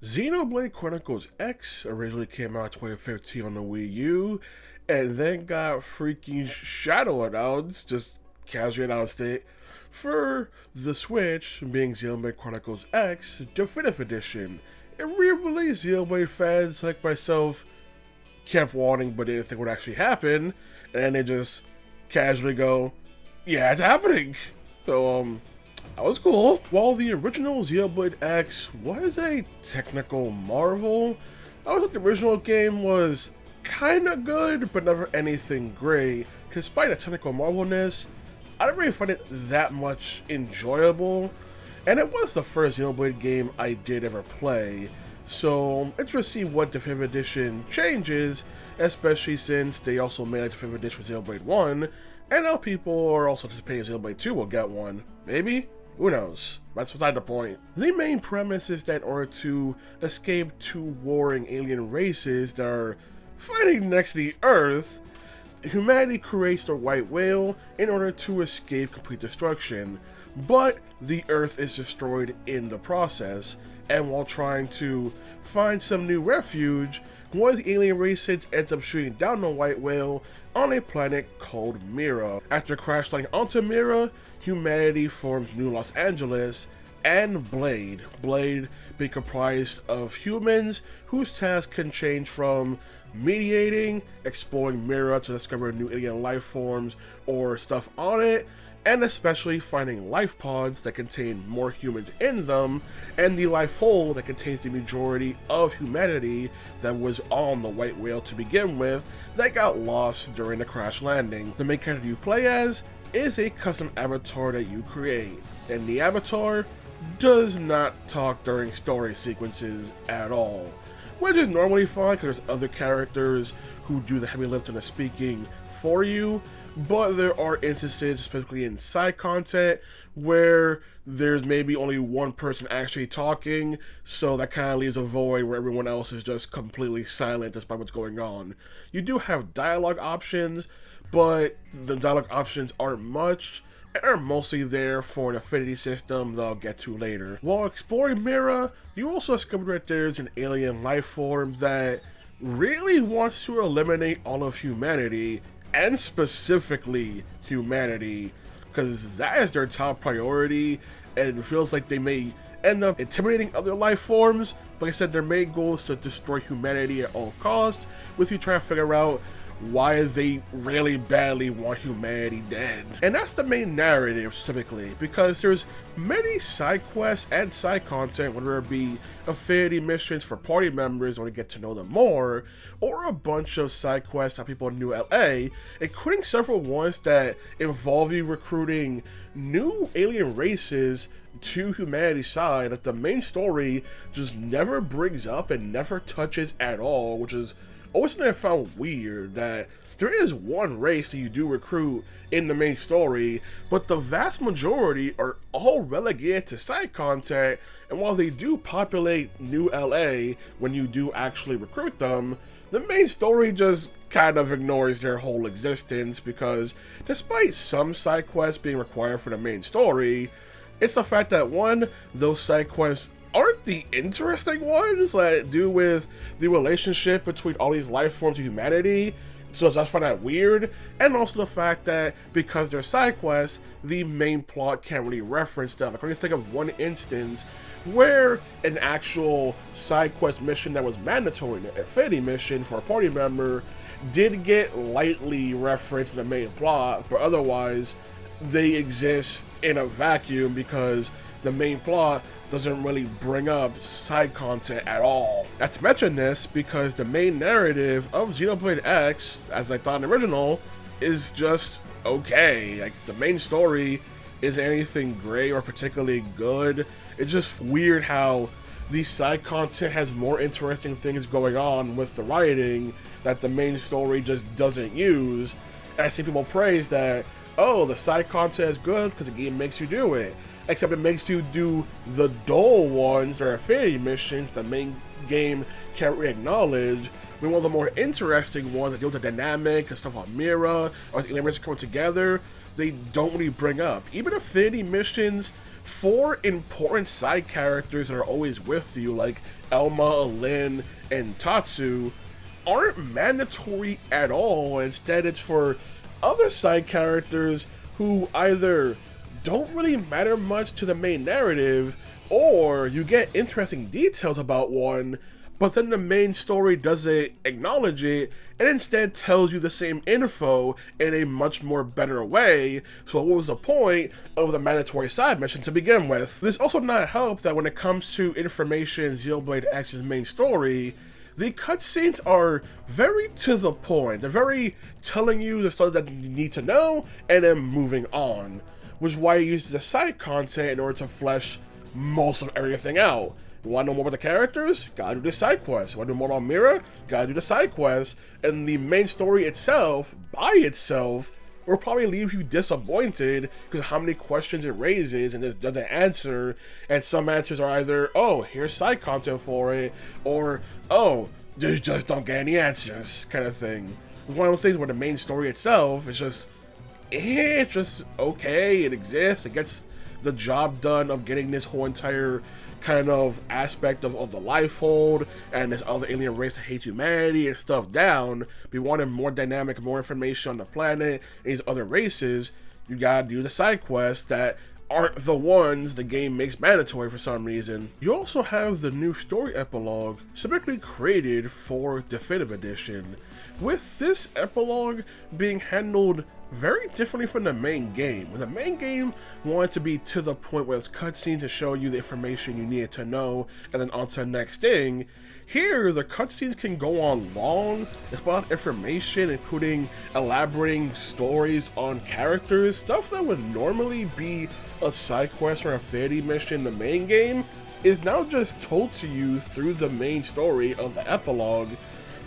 Xenoblade Chronicles X originally came out in 2015 on the Wii U, and then got freaking shadow announced, just casually announced it, for the Switch, being Xenoblade Chronicles X Definitive Edition. And really, Xenoblade fans like myself kept wanting but didn't think would actually happen, and they just casually go, yeah, it's happening! So, that was cool. While the original Xenoblade X was a technical marvel, I thought the original game was kinda good, but never anything great. Despite the technical marvelness, I didn't really find it that much enjoyable, and it was the first Xenoblade game I did ever play, so I'm interested to see what Definitive Edition changes, especially since they also made a Definitive Edition for Xenoblade 1, and now people are also anticipating Xenoblade 2 will get one. Maybe? Who knows? That's beside the point. The main premise is that in order to escape two warring alien races that are fighting next to the Earth, humanity creates the White Whale in order to escape complete destruction, but the Earth is destroyed in the process, and while trying to find some new refuge, one of the alien races ends up shooting down the White Whale on a planet called Mira. After crash landing onto Mira, humanity forms New Los Angeles and Blade. Blade being comprised of humans whose tasks can change from mediating, exploring Mira to discover new alien life forms or stuff on it, and especially finding life pods that contain more humans in them, and the life hole that contains the majority of humanity that was on the White Whale to begin with that got lost during the crash landing. The main character you play as is a custom avatar that you create, and the avatar does not talk during story sequences at all, which is normally fine because there's other characters who do the heavy lifting of speaking for you, but there are instances, specifically in side content, where there's maybe only one person actually talking, so that kind of leaves a void where everyone else is just completely silent despite what's going on. You do have dialogue options, but the dialogue options aren't much, and are mostly there for an affinity system that I'll get to later. While exploring Mira, you also discover that there's an alien life form that really wants to eliminate all of humanity, and specifically humanity, because that is their top priority, and it feels like they may end up intimidating other life forms. But like I said, their main goal is to destroy humanity at all costs, with you trying to figure out why they really badly want humanity dead. And that's the main narrative specifically, because there's many side quests and side content, whether it be affinity missions for party members or to get to know them more, or a bunch of side quests that people in New LA, including several ones that involve you recruiting new alien races to humanity's side that the main story just never brings up and never touches at all, which is always something I found weird, that there is one race that you do recruit in the main story, but the vast majority are all relegated to side content, and while they do populate New LA when you do actually recruit them, the main story just kind of ignores their whole existence, because despite some side quests being required for the main story, it's the fact that, one, those side quests aren't the interesting ones that do with the relationship between all these life forms of humanity, so I just find that weird, and also the fact that because they're side quests, the main plot can't really reference them. I can only think of one instance where an actual side quest mission that was mandatory, an affinity mission for a party member, did get lightly referenced in the main plot, but otherwise they exist in a vacuum because the main plot doesn't really bring up side content at all. Not to mention this, because the main narrative of Xenoblade X, as I thought in the original, is just okay. Like, the main story isn't anything great or particularly good. It's just weird how the side content has more interesting things going on with the writing that the main story just doesn't use. And I see people praise that, oh, the side content is good because the game makes you do it. Except it makes you do the dull ones, their affinity missions, the main game can't really acknowledge. I mean, one of the more interesting ones that deal with the dynamic and stuff on Mira, or as alien races coming together, they don't really bring up. Even affinity missions 4 important side characters that are always with you, like Elma, Lin, and Tatsu, aren't mandatory at all. Instead, it's for other side characters who either don't really matter much to the main narrative, or you get interesting details about one, but then the main story doesn't acknowledge it and instead tells you the same info in a much more better way. So what was the point of the mandatory side mission to begin with? This also not help that when it comes to information in Xenoblade X's main story, the cutscenes are very to the point. They're very telling you the stuff that you need to know and then moving on, which is why it uses the side content in order to flesh most of everything out. You want to know more about the characters? Gotta do the side quests. You want to know more about Mira? Gotta do the side quests. And the main story itself, by itself, will probably leave you disappointed because of how many questions it raises and it doesn't answer. And some answers are either, oh, here's side content for it, or, oh, you just don't get any answers, kind of thing. It's one of those things where the main story itself is just, it's just okay, it exists, it gets the job done of getting this whole entire kind of aspect of the life hold and this other alien race that hates humanity and stuff down. But you wanted more dynamic, more information on the planet and these other races, you gotta do the side quests that aren't the ones the game makes mandatory for some reason. You also have the new story epilogue, specifically created for Definitive Edition, with this epilogue being handled very differently from the main game. With the main game wanted to be to the point where it's cutscenes to show you the information you needed to know and then on to the next thing. Here, the cutscenes can go on long. It's about information, including elaborating stories on characters, stuff that would normally be a side quest or a affinity mission in the main game is now just told to you through the main story of the epilogue.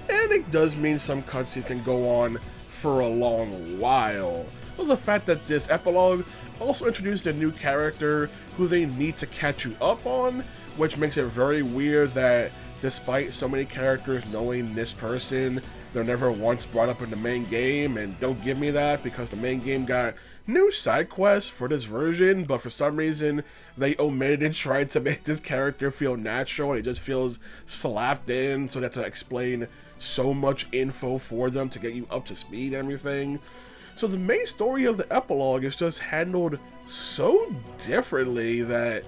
And it does mean some cutscenes can go on for a long while. There's the fact that this epilogue also introduced a new character who they need to catch you up on, which makes it very weird that despite so many characters knowing this person, they're never once brought up in the main game. And don't give me that, because the main game got new side quests for this version, but for some reason they omitted and tried to make this character feel natural, and it just feels slapped in, so they have to explain so much info for them to get you up to speed and everything. So the main story of the epilogue is just handled so differently that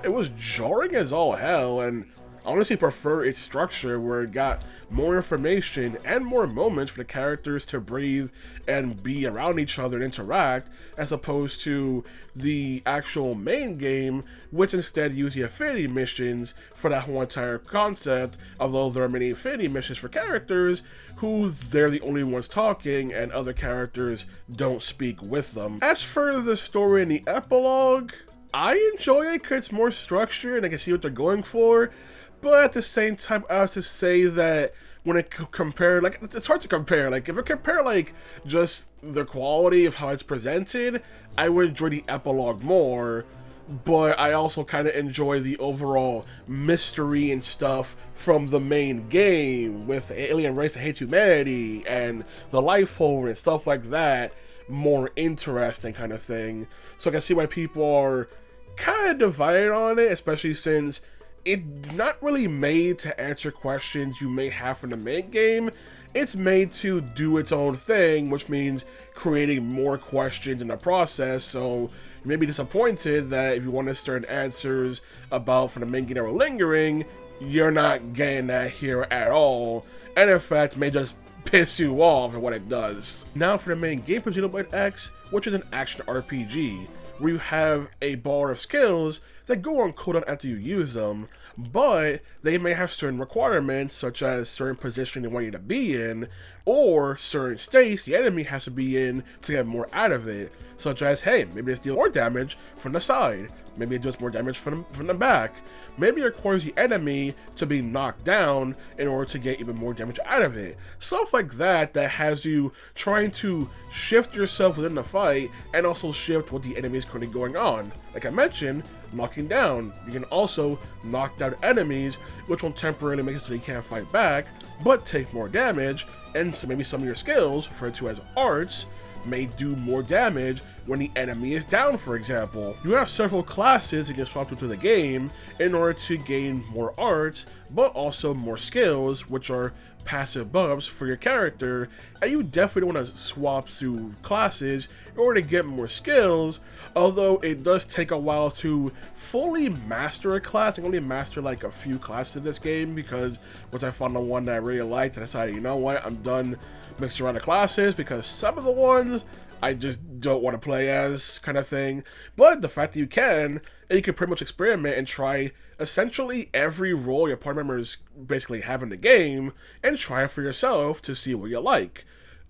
it was jarring as all hell, and I honestly prefer its structure where it got more information and more moments for the characters to breathe and be around each other and interact, as opposed to the actual main game, which instead used the affinity missions for that whole entire concept, although there are many affinity missions for characters who they're the only ones talking and other characters don't speak with them. As for the story in the epilogue, I enjoy it because it's more structured and I can see what they're going for. But at the same time, I have to say that when it compare, like, it's hard to compare. Like, if I compare, like, just the quality of how it's presented, I would enjoy the epilogue more. But I also kind of enjoy the overall mystery and stuff from the main game with the alien race that hates humanity and the life hold and stuff like that. More interesting kind of thing. So I can see why people are kind of divided on it, especially since it's not really made to answer questions you may have from the main game. It's made to do its own thing, which means creating more questions in the process. So you may be disappointed that if you want to certain answers about from the main game that were lingering, you're not getting that here at all. And in fact, may just piss you off at what it does. Now for the main game of Xenoblade X, which is an action RPG, where you have a bar of skills that go on cooldown after you use them, but they may have certain requirements, such as certain position they want you to be in, or certain states the enemy has to be in to get more out of it, such as, hey, maybe this deals more damage from the side, maybe it does more damage from the back, maybe it requires the enemy to be knocked down in order to get even more damage out of it. Stuff like that that has you trying to shift yourself within the fight and also shift what the enemy is currently going on. Like I mentioned, knocking down. You can also knock down enemies, which will temporarily make it so they can't fight back, but take more damage, and so maybe some of your skills, referred to as arts, may do more damage when the enemy is down, for example. You have several classes you can swap to the game in order to gain more arts, but also more skills, which are passive buffs for your character, and you definitely want to swap through classes in order to get more skills, although it does take a while to fully master a class. I can only master like a few classes in this game, because once I found the one that I really liked, I decided, you know what, I'm done mixing around the classes, because some of the ones I just don't want to play as, kind of thing. But the fact that you can pretty much experiment and try essentially every role your party members basically have in the game, and try it for yourself to see what you like.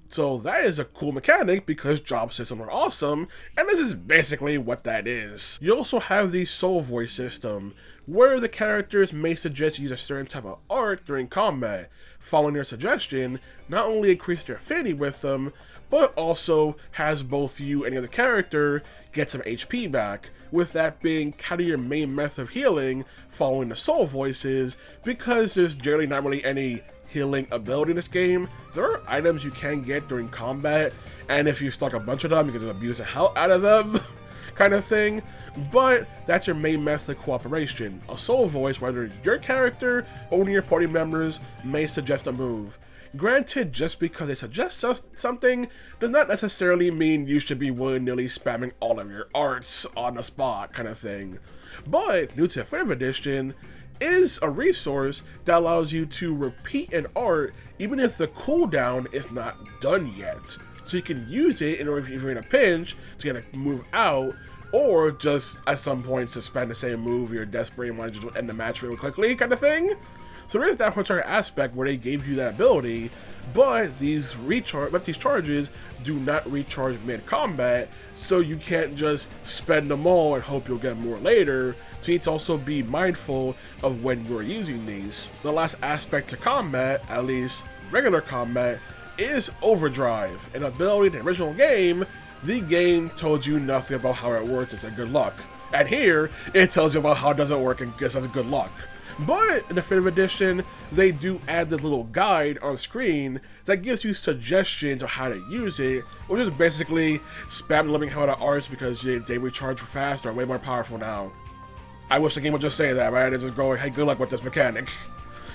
So that is a cool mechanic, because job systems are awesome, and this is basically what that is. You also have the soul voice system, where the characters may suggest you use a certain type of art during combat. Following their suggestion not only increases your affinity with them, but also has both you and the other character get some HP back, with that being kind of your main method of healing following the soul voices, because there's generally not really any healing ability in this game. There are items you can get during combat, and if you stock a bunch of them, you can just abuse the hell out of them, kind of thing. But that's your main method of cooperation. A soul voice, whether your character or one of your party members, may suggest a move. Granted, just because they suggest something does not necessarily mean you should be willy-nilly spamming all of your arts on the spot, kind of thing. But new to the 5th edition is a resource that allows you to repeat an art even if the cooldown is not done yet. So you can use it in order, if you're in a pinch, to get a move out, or just at some point suspend the same move you're desperate and want to just end the match really quickly, kind of thing. So there is that entire aspect where they gave you that ability, but these charges do not recharge mid-combat, so you can't just spend them all and hope you'll get more later. So you need to also be mindful of when you're using these. The last aspect to combat, at least regular combat, is overdrive, an ability in the original game. The game told you nothing about how it worked and said good luck. And here, it tells you about how it doesn't work and says good luck. But in the 5th edition, they do add this little guide on screen that gives you suggestions on how to use it, which is basically spam the living hell out of arts because they recharge fast or are way more powerful now. I wish the game would just say that, right? And just go, hey, good luck with this mechanic,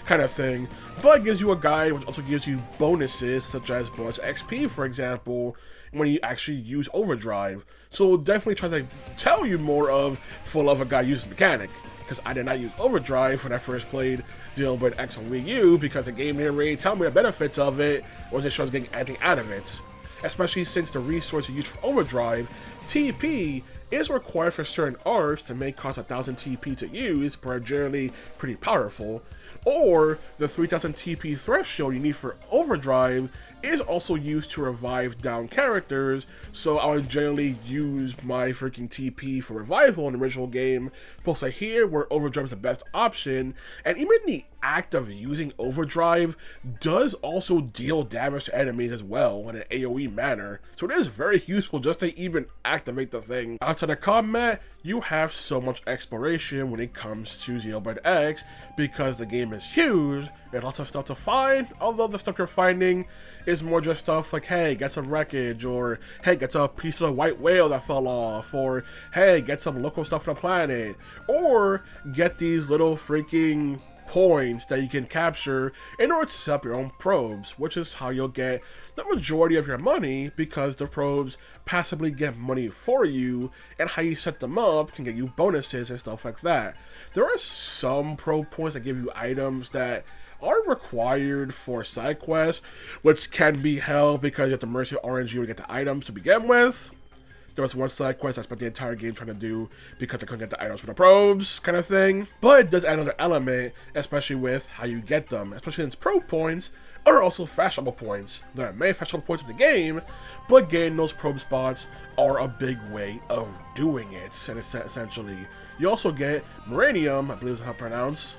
kind of thing. But it gives you a guide, which also gives you bonuses, such as bonus XP, for example, when you actually use overdrive. So it definitely tries to tell you more of full of a guy using mechanic. Because I did not use overdrive when I first played Xenoblade X on Wii U, because the game didn't really tell me the benefits of it, or just shows getting anything out of it. Especially since the resource you use for overdrive, TP, is required for certain arts that may cost 1000 TP to use, but are generally pretty powerful. Or the 3000 TP threshold you need for overdrive is also used to revive down characters, so I would generally use my freaking TP for revival in the original game. Plus I hear where overdrive is the best option, and even the act of using overdrive does also deal damage to enemies as well in an AoE manner, so it is very useful just to even activate the thing. Outside of combat, you have so much exploration when it comes to Xenoblade X, because the game is huge, there's lots of stuff to find, although the stuff you're finding is more just stuff like, hey, get some wreckage, or hey, get a piece of the white whale that fell off, or hey, get some local stuff on the planet, or get these little freaking points that you can capture in order to set up your own probes, which is how you'll get the majority of your money, because the probes passively get money for you, and how you set them up can get you bonuses and stuff like that. There are some probe points that give you items that are required for side quests, which can be hell because you have to mercy RNG to get the items to begin with. There was one side quest I spent the entire game trying to do because I couldn't get the items for the probes, kind of thing. But it does add another element, especially with how you get them, especially since probe points are also fast travel points. There are many fast travel points in the game, but getting those probe spots are a big way of doing it. And it's essentially, you also get Meridium, I believe is how it's pronounced.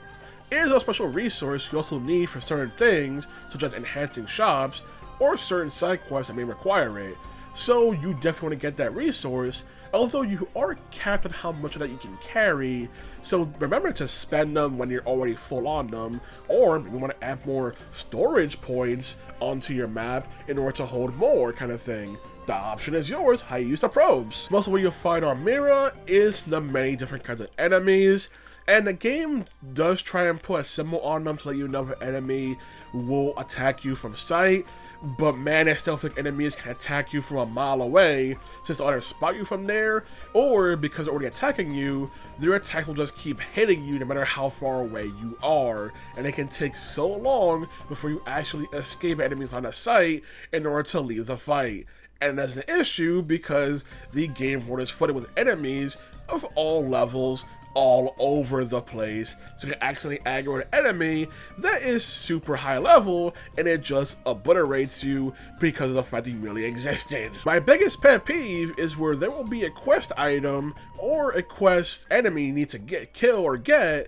It is a special resource you also need for certain things, such as enhancing shops, or certain side quests that may require it. So you definitely want to get that resource, although you are capped on how much of that you can carry, so remember to spend them when you're already full on them, or maybe you want to add more storage points onto your map in order to hold more, kind of thing. The option is yours how you use the probes. Most of what you'll find on Mira is the many different kinds of enemies, and the game does try and put a symbol on them to let you know if an enemy will attack you from sight. But man, I still think enemies can attack you from a mile away, since they'll either spot you from there, or because they're already attacking you, their attacks will just keep hitting you no matter how far away you are, and it can take so long before you actually escape enemies on a sight in order to leave the fight. And that's the issue because the game world is flooded with enemies of all levels, all over the place, so you can accidentally aggro an enemy that is super high level and it just obliterates you because of the fact that you merely existed. My biggest pet peeve is where there will be a quest item or a quest enemy you need to kill or get,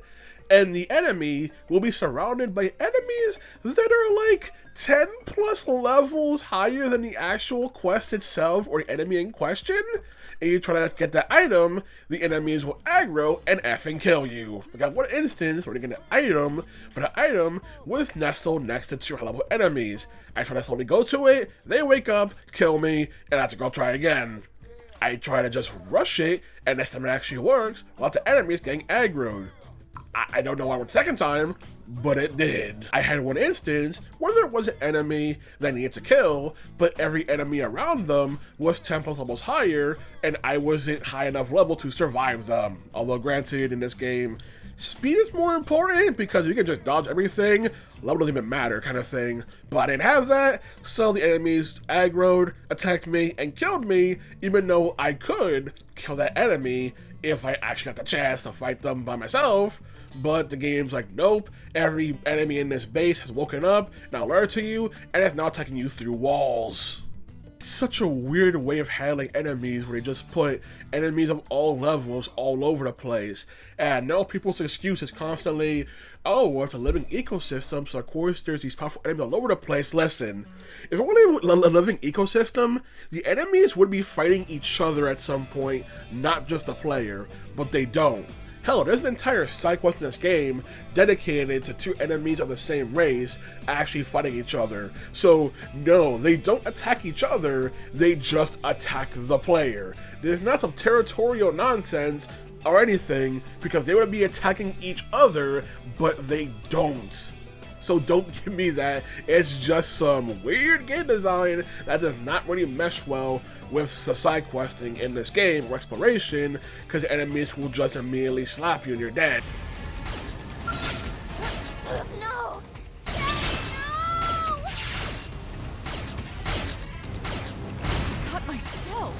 and the enemy will be surrounded by enemies that are like 10 plus levels higher than the actual quest itself or the enemy in question, and you try to get that item, the enemies will aggro and effing kill you. I got one instance where you get an item, but the item was nestled next to 2 high level enemies. I try to slowly go to it, they wake up, kill me, and I have to go try again. I try to just rush it, and this time it actually works, while the enemies getting aggroed. I don't know why the second time, but it did. I had one instance where there was an enemy that I needed to kill, but every enemy around them was 10 plus levels higher, and I wasn't high enough level to survive them. Although granted, in this game, speed is more important because you can just dodge everything, level doesn't even matter kind of thing. But I didn't have that, so the enemies aggroed, attacked me, and killed me, even though I could kill that enemy if I actually got the chance to fight them by myself. But the game's like, nope, every enemy in this base has woken up, now alert to you, and is now attacking you through walls. Such a weird way of handling enemies where they just put enemies of all levels all over the place. And now people's excuse is constantly, oh, well, it's a living ecosystem, so of course there's these powerful enemies all over the place. Listen, if it were a living ecosystem, the enemies would be fighting each other at some point, not just the player, but they don't. Hell, there's an entire side quest in this game dedicated to 2 enemies of the same race actually fighting each other. So, no, they don't attack each other, they just attack the player. There's not some territorial nonsense or anything, because they would be attacking each other, but they don't. So don't give me that. It's just some weird game design that does not really mesh well with the side questing in this game or exploration, because enemies will just immediately slap you and you're dead. No! Got my spell.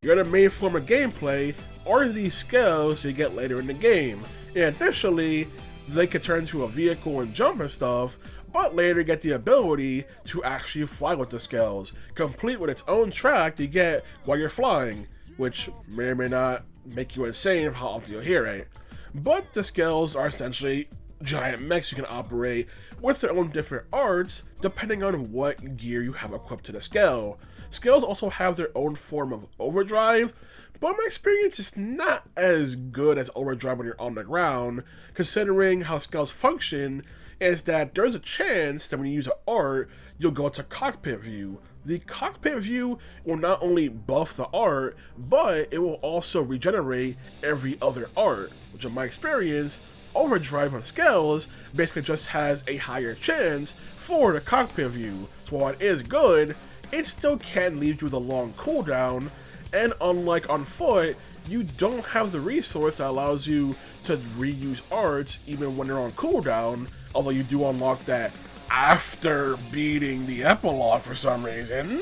Your other main form of gameplay are these Skells you get later in the game. And initially, they could turn into a vehicle and jump and stuff, but later get the ability to actually fly with the Skells, complete with its own track you get while you're flying, which may or may not make you insane for how often you'll hear it. But the Skells are essentially giant mechs you can operate with their own different arts depending on what gear you have equipped to the Skell. Skells also have their own form of overdrive, but my experience is not as good as overdrive when you're on the ground, considering how Skells function is that there's a chance that when you use an art, you'll go into cockpit view. The cockpit view will not only buff the art, but it will also regenerate every other art, which in my experience, overdrive on Skells basically just has a higher chance for the cockpit view. So while it is good, it still can leave you with a long cooldown, and unlike on foot, you don't have the resource that allows you to reuse arts even when they're on cooldown, although you do unlock that after beating the epilogue for some reason.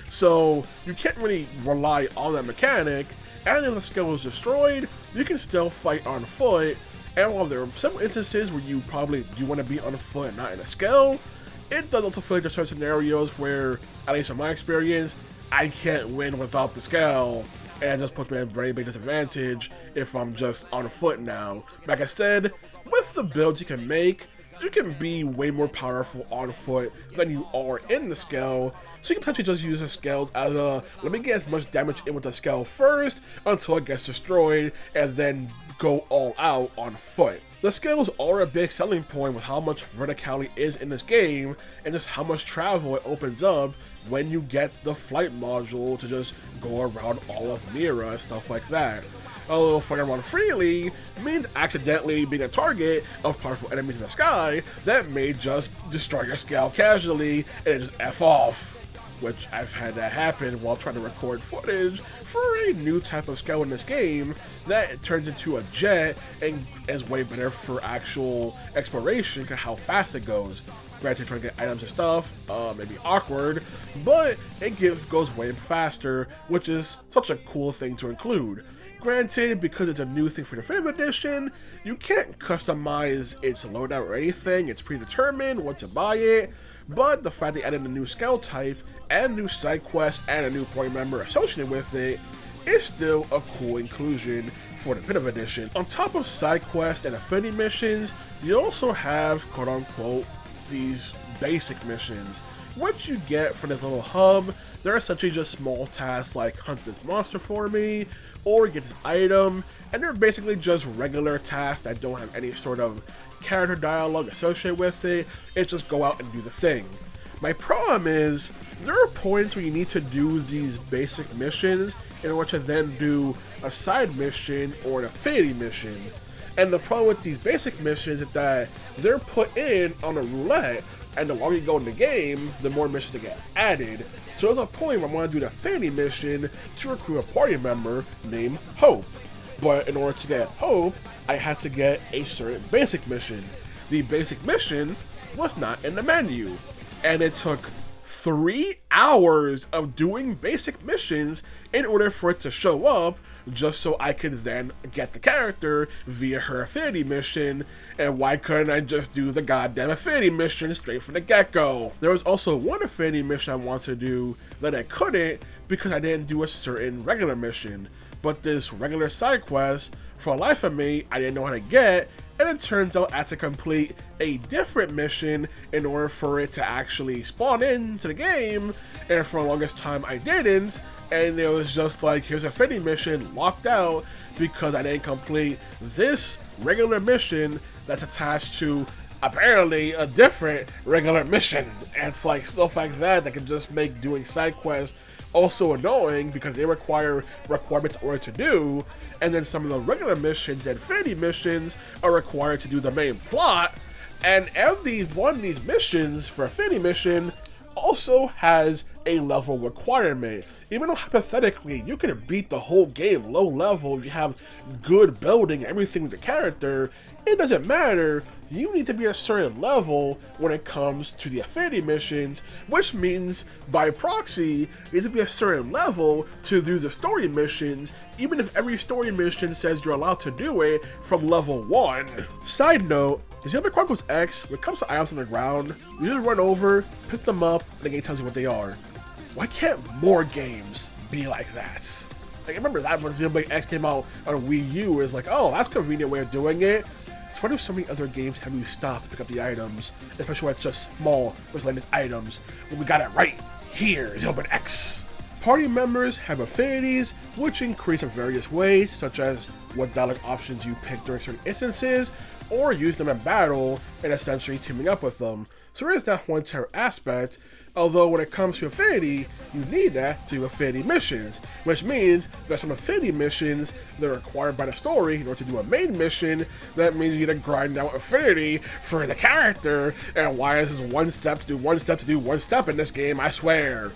So you can't really rely on that mechanic, and if the Skell is destroyed, you can still fight on foot, and while there are several instances where you probably do want to be on foot and not in a Skell, it does also feel like there's certain scenarios where, at least in my experience, I can't win without the Skell, and it just puts me at a very big disadvantage if I'm just on foot now. Like I said, with the builds you can make, you can be way more powerful on foot than you are in the Skell, so you can potentially just use the Skells as a, let me get as much damage in with the Skell first until it gets destroyed, and then go all out on foot. The Skells are a big selling point with how much verticality is in this game, and just how much travel it opens up when you get the flight module to just go around all of Mira and stuff like that. Although flying around freely means accidentally being a target of powerful enemies in the sky that may just destroy your Skell casually and just F off. Which I've had that happen while trying to record footage for a new type of Skell in this game that turns into a jet and is way better for actual exploration because how fast it goes. Granted, trying to get items and stuff may be awkward, but it goes way faster, which is such a cool thing to include. Granted, because it's a new thing for the Definitive Edition, you can't customize its loadout or anything, it's predetermined once you buy it, but the fact they added a new Skell type, and new side quest, and a new party member associated with it, is still a cool inclusion for the Definitive Edition. On top of side quests and affinity missions, you also have, quote unquote, these basic missions, which you get from this little hub. They're essentially just small tasks like hunt this monster for me, or get this item, and they're basically just regular tasks that don't have any sort of character dialogue associated with it. It's just go out and do the thing. My problem is, there are points where you need to do these basic missions in order to then do a side mission or an affinity mission. And the problem with these basic missions is that they're put in on a roulette, and the longer you go in the game, the more missions that get added. So there's a point where I want to do the affinity mission to recruit a party member named Hope. But in order to get Hope, I had to get a certain basic mission. The basic mission was not in the menu. And it took 3 hours of doing basic missions in order for it to show up, just so I could then get the character via her affinity mission. And why couldn't I just do the goddamn affinity mission straight from the get-go? There was also one affinity mission I wanted to do that I couldn't because I didn't do a certain regular mission. But this regular side quest, for the life of me, I didn't know how to get, and it turns out I had to complete a different mission in order for it to actually spawn into the game, and for the longest time I didn't, and it was just like, here's a affinity mission locked out because I didn't complete this regular mission that's attached to apparently a different regular mission. And it's like stuff like that can just make doing side quests also annoying because they require requirements in order to do, and then some of the regular missions and affinity missions are required to do the main plot, and one of these missions for affinity mission also has a level requirement. Even though hypothetically you can beat the whole game low level, you have good building, everything with the character, it doesn't matter. You need to be a certain level when it comes to the affinity missions, which means by proxy, you need to be a certain level to do the story missions, even if every story mission says you're allowed to do it from level 1. Side note, in Xenoblade Chronicles X, when it comes to items on the ground, you just run over, pick them up, and the game tells you what they are. Why can't more games be like that? Like, I remember that when Xenoblade X came out on Wii U, it was like, oh, that's a convenient way of doing it. So why do so many other games have you stop to pick up the items, especially when it's just small miscellaneous items, when we got it right here, Xenoblade X? Party members have affinities, which increase in various ways, such as what dialogue options you pick during certain instances, or use them in battle, and essentially teaming up with them. So there is that one terror aspect, although when it comes to affinity, you need that to do affinity missions, which means there's some affinity missions that are required by the story in order to do a main mission. That means you need to grind out affinity for the character, and why is this one step to do one step to do one step in this game, I swear.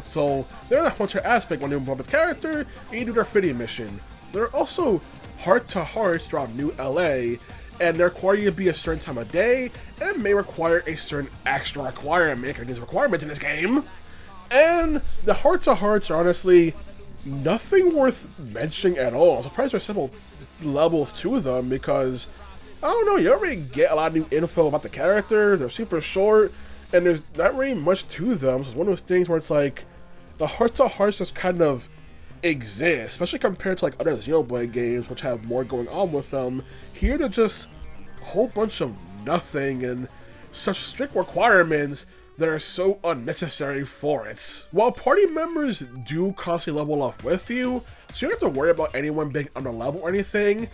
So there's that one terror aspect when you involve with the character, and you do the affinity mission. There are also heart-to-hearts throughout New LA, and they require you to be a certain time of day, and may require a certain extra requirement, these requirements in this game. And the heart-to-hearts are honestly nothing worth mentioning at all. I'm surprised there's several levels to them, because, I don't know, you don't really get a lot of new info about the character, they're super short, and there's not really much to them, so it's one of those things where it's like, the heart-to-hearts just kind of exist, especially compared to like other Xenoblade games which have more going on with them. Here they're just a whole bunch of nothing and such strict requirements that are so unnecessary for it. While party members do constantly level up with you, so you don't have to worry about anyone being on the level or anything,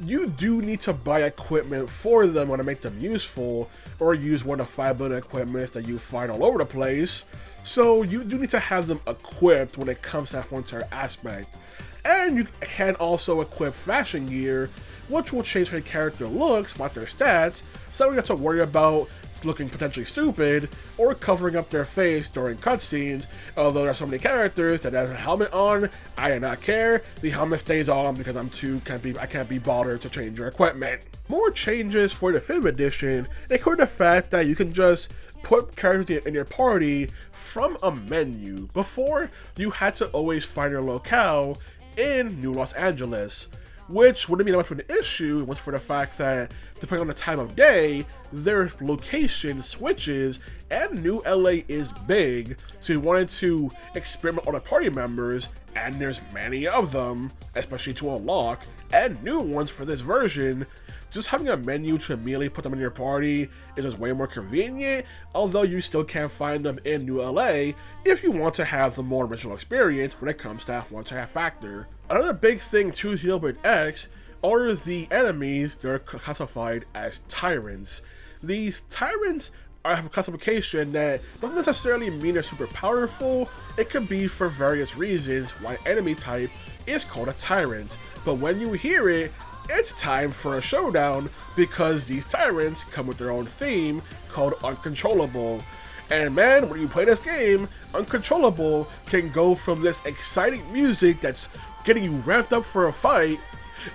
you do need to buy equipment for them when to make them useful, or use one of the 5 billion equipments that you find all over the place. So you do need to have them equipped when it comes to that whole entire aspect. And you can also equip fashion gear, which will change how your character looks about their stats, so that we don't have to worry about looking potentially stupid or covering up their face during cutscenes. Although there are so many characters that have a helmet on, I do not care. The helmet stays on because I can't be bothered to change your equipment. More changes for the 5th edition include the fact that you can just put characters in your party from a menu. Before, you had to always find your locale in New Los Angeles, which wouldn't be that much of an issue was for the fact that, depending on the time of day, their location switches, and New LA is big, so you wanted to experiment on the party members, and there's many of them, especially to unlock, and new ones for this version. Just having a menu to immediately put them in your party is just way more convenient, although you still can find them in New LA if you want to have the more original experience when it comes to that one-time factor. Another big thing to Xenoblade X are the enemies that are classified as Tyrants. These Tyrants have a classification that doesn't necessarily mean they're super powerful. It could be for various reasons why enemy type is called a Tyrant, but when you hear it, it's time for a showdown, because these Tyrants come with their own theme called Uncontrollable. And man, when you play this game, Uncontrollable can go from this exciting music that's getting you ramped up for a fight,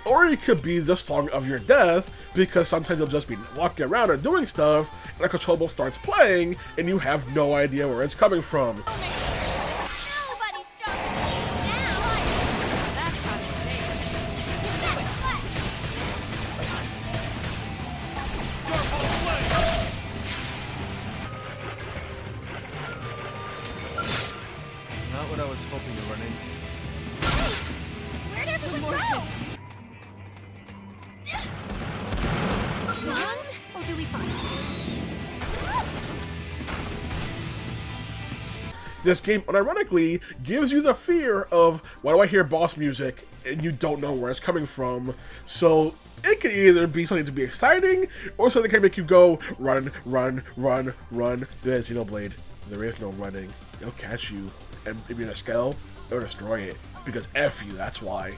or it could be the song of your death, because sometimes you'll just be walking around and doing stuff, and Uncontrollable starts playing, and you have no idea where it's coming from. Not what I was hoping to run into. Where did we go? Run, or do we fight? This game, unironically, gives you the fear of, why do I hear boss music, and you don't know where it's coming from. So it can either be something to be exciting, or something that can make you go, run, run, run, run. There's Xenoblade. There is no running. They'll catch you, and if you're in a Skell, they'll destroy it, because F you, that's why.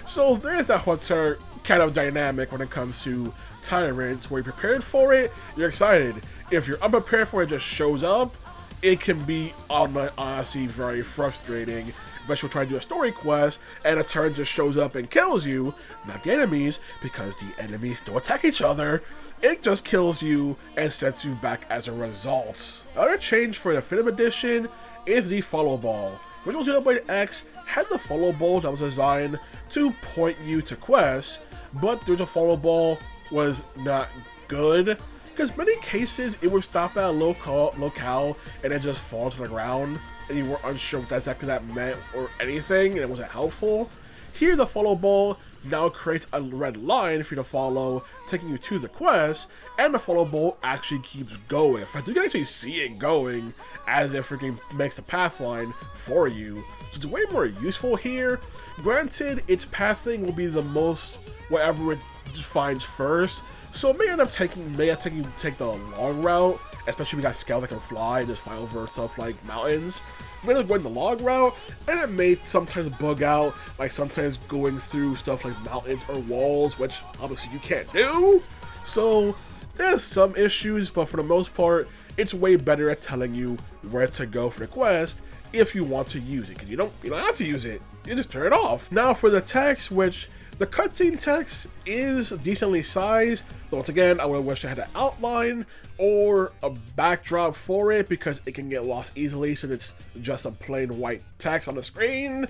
So there is that whole kind of dynamic when it comes to Tyrants, where you're prepared for it, you're excited. If you're unprepared for it, it just shows up, it can be honestly very frustrating, especially trying to do a story quest and a Tyrant just shows up and kills you, not the enemies, because the enemies still attack each other. It just kills you and sets you back as a result. Another change for the 5th edition is the follow ball. Original Xenoblade X had the follow ball that was designed to point you to quests, but the original follow ball was not good, because in many cases it would stop at a locale and then just fall to the ground, and you were unsure what exactly that meant or anything, and it wasn't helpful. Here the follow ball now creates a red line for you to follow, taking you to the quest, and the follow ball actually keeps going. In fact, you can actually see it going as it freaking makes the path line for you. So it's way more useful here. Granted, its pathing will be the most whatever it finds first, so it may end up take the long route, especially if we got Skells that can fly and just fly over stuff like mountains. It may end up going the long route, and it may sometimes bug out, like sometimes going through stuff like mountains or walls, which obviously you can't do. So there's some issues, but for the most part, it's way better at telling you where to go for the quest if you want to use it, because you don't have to use it, you just turn it off. Now for the text, which the cutscene text is decently sized, but once again, I would wish I had an outline or a backdrop for it, because it can get lost easily since it's just a plain white text on the screen.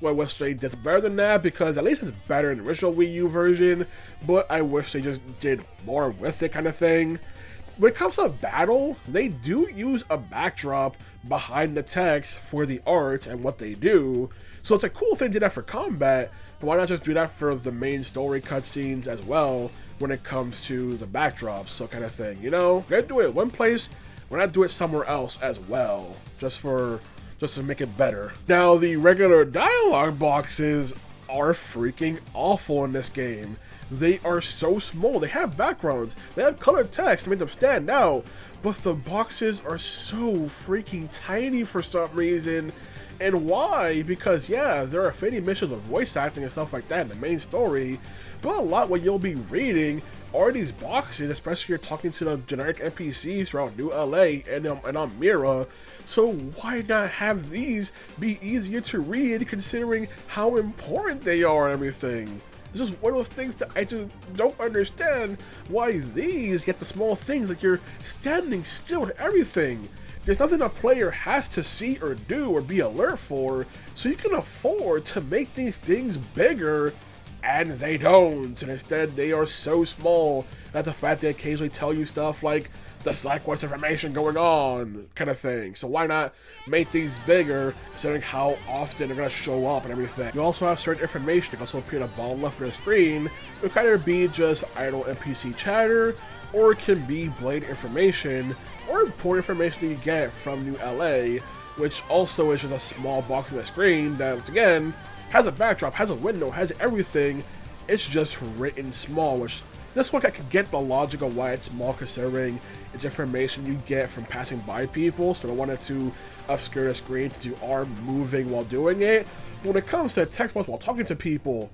Well, I wish they did better than that, because at least it's better in the original Wii U version, but I wish they just did more with it kind of thing. when it comes to battle, they do use a backdrop behind the text for the art and what they do. So it's a cool thing to do that for combat, but why not just do that for the main story cutscenes as well when it comes to the backdrops, so kind of thing, you know? We're gonna do it one place, why not do it somewhere else as well, just to make it better. Now, the regular dialogue boxes are freaking awful in this game. They are so small. They have backgrounds, they have colored text to make them stand out, but the boxes are so freaking tiny for some reason. And why? Because yeah, there are fading missions with voice acting and stuff like that in the main story, but a lot what you'll be reading are these boxes, especially if you're talking to the generic NPCs throughout New LA and on Mira. So why not have these be easier to read considering how important they are and everything? This is one of those things that I just don't understand, why these get the small things like you're standing still and everything. There's nothing a player has to see or do or be alert for, so you can afford to make these things bigger, and they don't. And instead, they are so small that the fact they occasionally tell you stuff like the side quest information going on, kind of thing. So why not make these bigger, considering how often they're going to show up and everything. You also have certain information that can also appear at the bottom left of the screen. It can either be just idle NPC chatter, or it can be blade information, or important information that you get from New LA, which also is just a small box on the screen that, once again, has a backdrop, has a window, has everything. It's just written small, which this one I could get the logic of why it's small considering it's information you get from passing by people, so I wanted to obscure the screen since you are moving while doing it. But when it comes to text box while talking to people,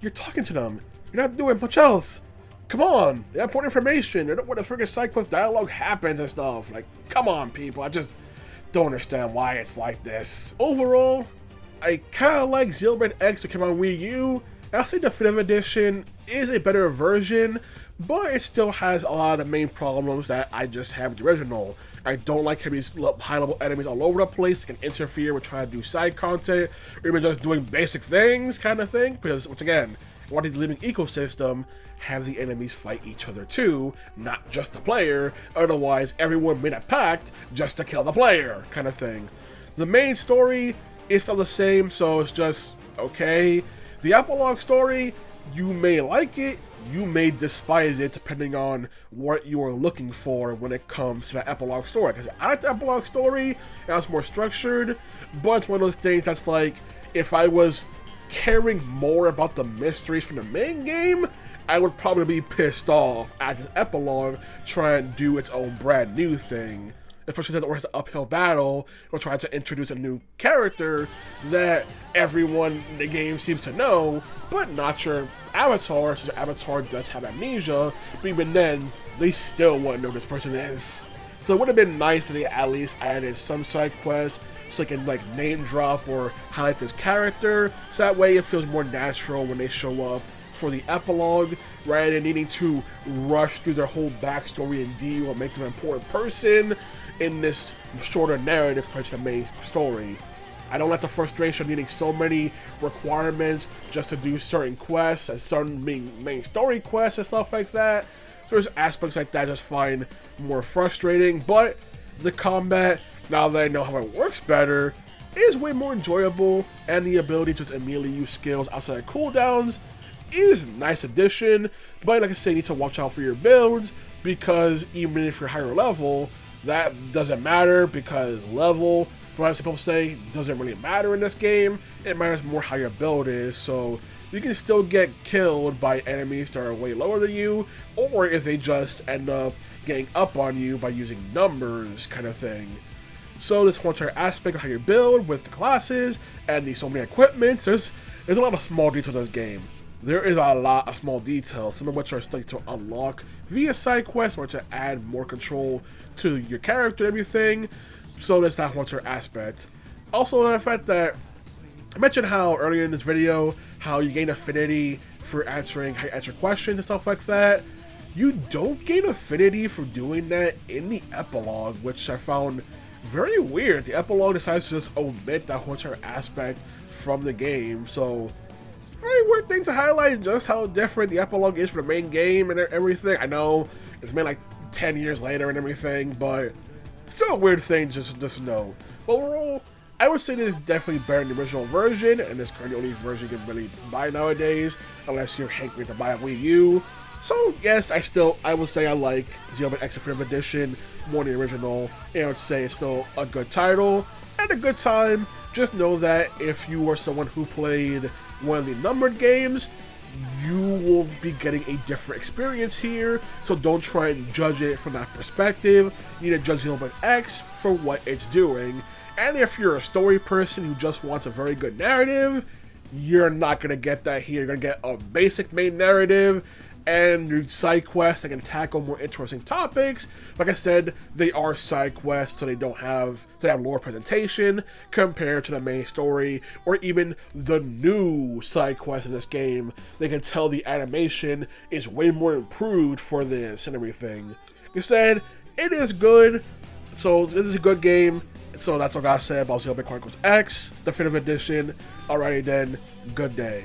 you're talking to them, you're not doing much else. Come on, they have important information. They don't want the freaking side quest dialogue happens and stuff. Like, come on, people. I just don't understand why it's like this. Overall, I kind of like Xenoblade X that came on Wii U. I'll say Definitive Edition is a better version, but it still has a lot of the main problems that I just have with the original. I don't like having these high-level enemies all over the place that can interfere with trying to do side content, or even just doing basic things kind of thing, because, once again, I want the living ecosystem have the enemies fight each other too, not just the player, otherwise everyone made a pact just to kill the player, kind of thing. The main story is still the same, so it's just okay. The epilogue story, you may like it, you may despise it, depending on what you are looking for when it comes to the epilogue story. Because I like the epilogue story, and it's more structured, but it's one of those things that's like, if I was caring more about the mysteries from the main game, I would probably be pissed off at this epilogue trying to do its own brand new thing. Especially since it was an uphill battle, or trying to introduce a new character that everyone in the game seems to know, but not your avatar, since your avatar does have amnesia, but even then, they still wouldn't know who this person is. So it would have been nice if they at least added some side quests, so they can like name drop or highlight this character, so that way it feels more natural when they show up for the epilogue, rather than needing to rush through their whole backstory and deal or make them an important person in this shorter narrative compared to the main story. I don't like the frustration of needing so many requirements just to do certain quests and certain main story quests and stuff like that. So there's aspects like that I just find more frustrating, but the combat, now that I know how it works better, is way more enjoyable, and the ability to just immediately use skills outside of cooldowns is a nice addition, but like I say, you need to watch out for your builds, because even if you're higher level, that doesn't matter, because level, what people say, doesn't really matter in this game. It matters more how your build is, so you can still get killed by enemies that are way lower than you, or if they just end up getting up on you by using numbers, kind of thing. So this whole entire aspect of how you build with the classes and the so many equipments, there's a lot of small details in this game. There is a lot of small details, some of which are still to unlock via side quests or to add more control to your character and everything. So there's that whole entire aspect. Also the fact that I mentioned how earlier in this video, how you gain affinity for answering how you answer questions and stuff like that. You don't gain affinity for doing that in the epilogue, which I found very weird. The epilogue decides to just omit that whole entire aspect from the game, so very weird thing to highlight, just how different the epilogue is from the main game and everything. I know it's made like 10 years later and everything, but still a weird thing just to know. But overall, I would say this is definitely better than the original version, and this currently the only version you can really buy nowadays, unless you're hankering to buy a Wii U. So yes, I would say I like Xenoblade X Definitive Edition more than the original, and I would say it's still a good title and a good time. Just know that if you are someone who played one of the numbered games, you will be getting a different experience here, so don't try and judge it from that perspective. You need to judge Xenoblade X for what it's doing. And if you're a story person who just wants a very good narrative, you're not going to get that here. You're going to get a basic main narrative and side quests that can tackle more interesting topics. Like I said, they are side quests, so they have lore presentation compared to the main story, or even the new side quests in this game. They can tell the animation is way more improved for this and everything. Like I said, it is good, so this is a good game. So that's all I gotta say about Xenoblade Chronicles X Definitive Edition. Alrighty then, good day.